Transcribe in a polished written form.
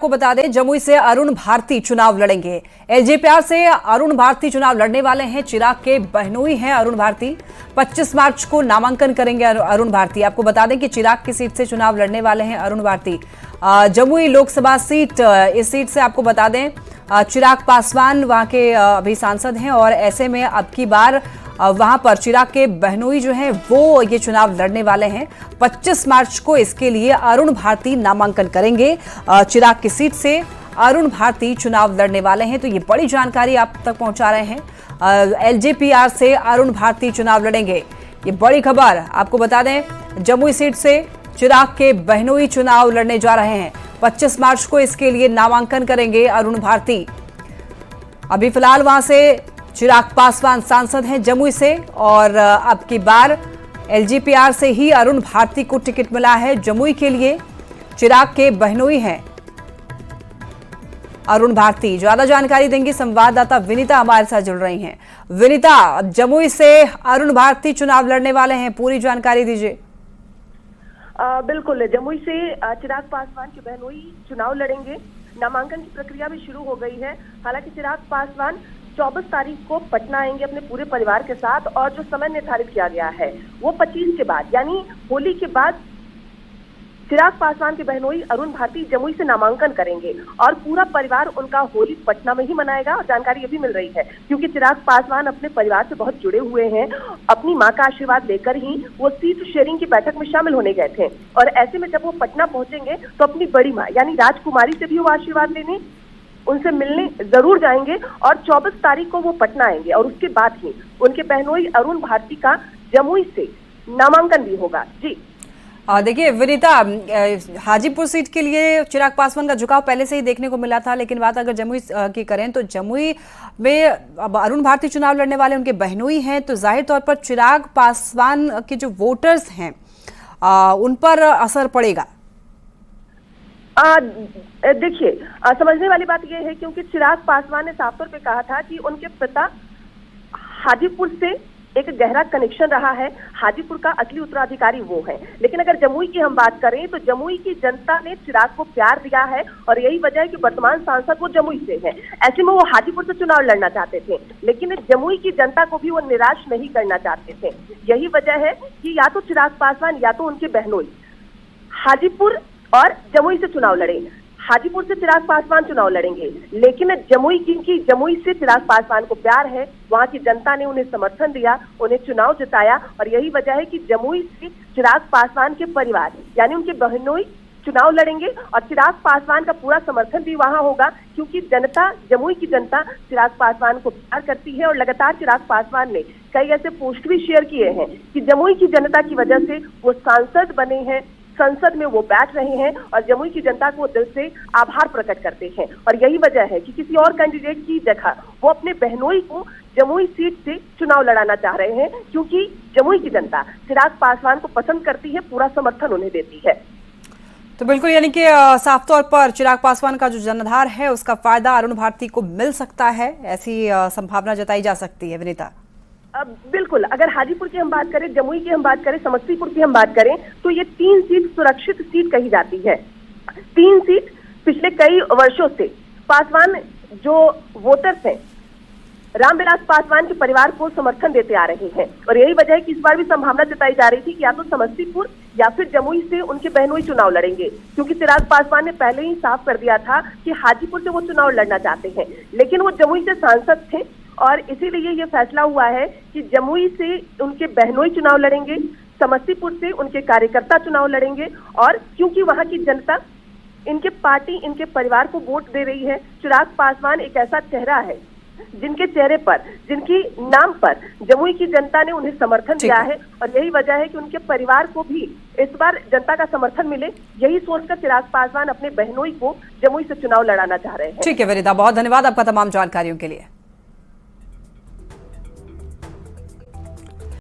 आपको बता दें, जमुई से अरुण भारती चुनाव लड़ेंगे। एलजेपीआर से अरुण भारती चुनाव लड़ने वाले हैं। चिराग के बहनोई हैं अरुण भारती। 25 मार्च को नामांकन करेंगे अरुण भारती। आपको बता दें कि चिराग की सीट से चुनाव लड़ने वाले हैं अरुण भारती। जमुई लोकसभा सीट, इस सीट से आपको बता दें चिराग पासवान वहां के अभी सांसद हैं और ऐसे में अब की बार वहां पर चिराग के बहनोई जो हैं वो ये चुनाव लड़ने वाले हैं। 25 मार्च को इसके लिए अरुण भारती नामांकन करेंगे। चिराग की सीट से अरुण भारती चुनाव लड़ने वाले हैं। तो ये बड़ी जानकारी आप तक पहुंचा रहे हैं। एलजेपीआर से अरुण भारती चुनाव लड़ेंगे, ये बड़ी खबर आपको बता दें। जमुई सीट से चिराग के बहनोई चुनाव लड़ने जा रहे हैं। 25 मार्च को इसके लिए नामांकन करेंगे अरुण भारती। अभी फिलहाल वहां से चिराग पासवान सांसद हैं जमुई से और अब की बार एलजेपीआर से ही अरुण भारती को टिकट मिला है जमुई के लिए। चिराग के बहनोई हैं अरुण भारती। ज्यादा जानकारी देंगी संवाददाता विनीता हमारे साथ जुड़ रही हैं। विनीता, जमुई से अरुण भारती चुनाव लड़ने वाले हैं, पूरी जानकारी दीजिए। बिल्कुल, जमुई से चिराग पासवान के बहनोई चुनाव लड़ेंगे। नामांकन की प्रक्रिया भी शुरू हो गई है। हालांकि चिराग पासवान 24 तारीख को पटना आएंगे अपने पूरे परिवार के साथ और जो समय निर्धारित किया गया है वो 25 के बाद यानी होली के बाद चिराग पासवान के बहनोई अरुण भारती जमुई से नामांकन करेंगे और पूरा परिवार उनका होली पटना में ही मनाएगा। और जानकारी ये भी मिल रही है क्योंकि चिराग पासवान अपने परिवार से बहुत जुड़े हुए हैं। अपनी मां का आशीर्वाद लेकर ही वो सीट शेयरिंग की बैठक में शामिल होने गए थे और ऐसे में जब वो पटना पहुंचेंगे तो अपनी बड़ी मां यानी राजकुमारी से भी वो आशीर्वाद लेने, उनसे मिलने जरूर जाएंगे और 24 तारीख को वो पटना आएंगे और उसके बाद ही उनके बहनोई अरुण भारती का जमुई से नामांकन भी होगा। जी देखिए विनीता, हाजीपुर सीट के लिए चिराग पासवान का झुकाव पहले से ही देखने को मिला था, लेकिन बात अगर जमुई की करें तो जमुई में अब अरुण भारती चुनाव लड़ने वाले उनके बहनोई हैं, तो जाहिर तौर पर चिराग पासवान के जो वोटर्स हैं उन पर असर पड़ेगा। देखिए, समझने वाली बात यह है क्योंकि चिराग पासवान ने साफ तौर पे कहा था कि उनके पिता हाजीपुर से एक गहरा कनेक्शन रहा है। हाजीपुर का असली उत्तराधिकारी वो है। लेकिन अगर जमुई की हम बात करें तो जमुई की जनता ने चिराग को प्यार दिया है और यही वजह है कि वर्तमान सांसद वो जमुई से है। ऐसे में वो हाजीपुर से चुनाव लड़ना चाहते थे, लेकिन जमुई की जनता को भी वो निराश नहीं करना चाहते थे। यही वजह है कि या तो चिराग पासवान या तो उनके बहनोई हाजीपुर और जमुई से चुनाव लड़े। हाजीपुर से चिराग पासवान चुनाव लड़ेंगे, लेकिन जमुई से चिराग पासवान को प्यार है। वहां की जनता ने उन्हें समर्थन दिया, उन्हें चुनाव जिताया और यही वजह है कि जमुई से चिराग पासवान के परिवार यानी उनके बहनोई चुनाव लड़ेंगे और चिराग पासवान का पूरा समर्थन भी वहां होगा क्योंकि जनता, जमुई की जनता चिराग पासवान को प्यार करती है। और लगातार चिराग पासवान ने कई ऐसे पोस्ट भी शेयर किए हैं कि जमुई की जनता की वजह से वो सांसद बने हैं, संसद में वो बैठ रहे हैं और जमुई की जनता को दिल से आभार प्रकट करते हैं। और यही वजह है कि किसी और कैंडिडेट की जगह वो अपने बहनोई को जमुई सीट से चुनाव लड़ाना चाह रहे हैं क्योंकि जमुई की जनता चिराग पासवान को पसंद करती है, पूरा समर्थन उन्हें देती है। तो बिल्कुल, यानी कि साफ तौर पर चिराग पासवान का जो जनाधार है उसका फायदा अरुण भारती को मिल सकता है, ऐसी संभावना जताई जा सकती है। विनीता, बिल्कुल, अगर हाजीपुर की हम बात करें, जमुई की हम बात करें, समस्तीपुर की हम बात करें तो ये 3 सीट सुरक्षित सीट कही जाती है। 3 सीट पिछले कई वर्षों से पासवान जो वोटर्स हैं रामविलास पासवान के परिवार को समर्थन देते आ रहे हैं और यही वजह है कि इस बार भी संभावना जताई जा रही थी कि या तो समस्तीपुर या फिर जमुई से उनके बहनोई चुनाव लड़ेंगे क्योंकि चिराग पासवान ने पहले ही साफ कर दिया था कि हाजीपुर से वो चुनाव लड़ना चाहते हैं, लेकिन वो जमुई से सांसद थे और इसीलिए ये फैसला हुआ है कि जमुई से उनके बहनोई चुनाव लड़ेंगे, समस्तीपुर से उनके कार्यकर्ता चुनाव लड़ेंगे। और क्योंकि वहां की जनता इनके पार्टी, इनके परिवार को वोट दे रही है, चिराग पासवान एक ऐसा चेहरा है जिनके चेहरे पर, जिनकी नाम पर जमुई की जनता ने उन्हें समर्थन दिया है और यही वजह है कि उनके परिवार को भी इस बार जनता का समर्थन मिले। यही सोचकर चिराग पासवान अपने बहनोई को जमुई से चुनाव लड़ाना चाह रहे हैं। ठीक है विनीता, बहुत धन्यवाद आपका तमाम जानकारियों के लिए।